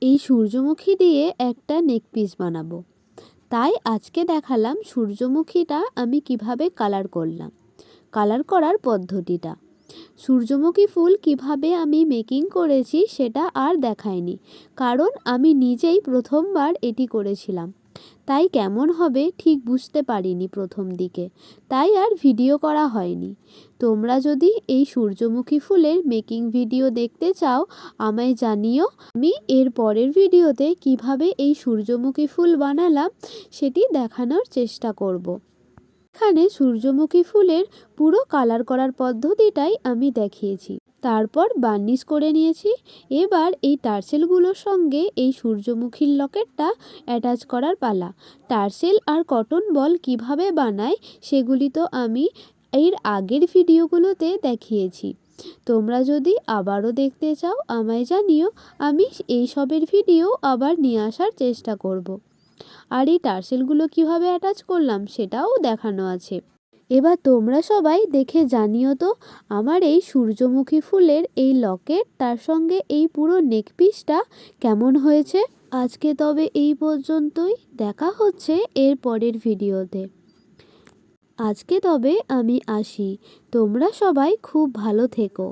এই সূর্যমুখী দিয়ে একটা নেক পিস বানাবো। তাই আজকে দেখালাম সূর্যমুখীটা আমি কিভাবে কালার করলাম, কালার করার পদ্ধতিটা। সূর্যমুখী ফুল কিভাবে আমি মেকিং করেছি সেটা আর দেখাইনি, কারণ আমি নিজেই প্রথমবার এটি করেছিলাম। তাই কেমন হবে ঠিক বুঝতে পারিনি প্রথম দিকে, তাই আর ভিডিও করা হয়নি। তোমরা যদি এই সূর্যমুখী ফুলের মেকিং ভিডিও দেখতে চাও আমায় জানিও। আমি এর পরের ভিডিওতে কিভাবে এই সূর্যমুখী ফুল বানালাম সেটি দেখানোর চেষ্টা করব। এখানে সূর্যমুখী ফুলের পুরো কালার করার পদ্ধতিটাই আমি দেখিয়েছি। তারপর বার্নিশ করে নিয়েছি। এবার এই টার্সেলগুলোর সঙ্গে এই সূর্যমুখীর লকেটটা অ্যাটাচ করার পালা। টার্সেল আর কটন বল কিভাবে বানায় সেগুলি তো আমি এর আগের ভিডিওগুলোতে দেখিয়েছি। তোমরা যদি আবারও দেখতে চাও আমায় জানিও, আমি এই সবের ভিডিও আবার নিয়ে আসার চেষ্টা করব। আর এই টার্সেলগুলো কিভাবে অ্যাটাচ করলাম সেটাও দেখানো আছে। এবার তোমরা সবাই দেখে জানিও তো আমার এই সূর্যমুখী ফুলের এই লকেট তার সঙ্গে এই পুরো নেক পিসটা কেমন হয়েছে। আজকে তবে এই পর্যন্তই, দেখা হচ্ছে এর পরের ভিডিওতে। আজকে তবে আমি আসি, তোমরা সবাই খুব ভালো থেকো।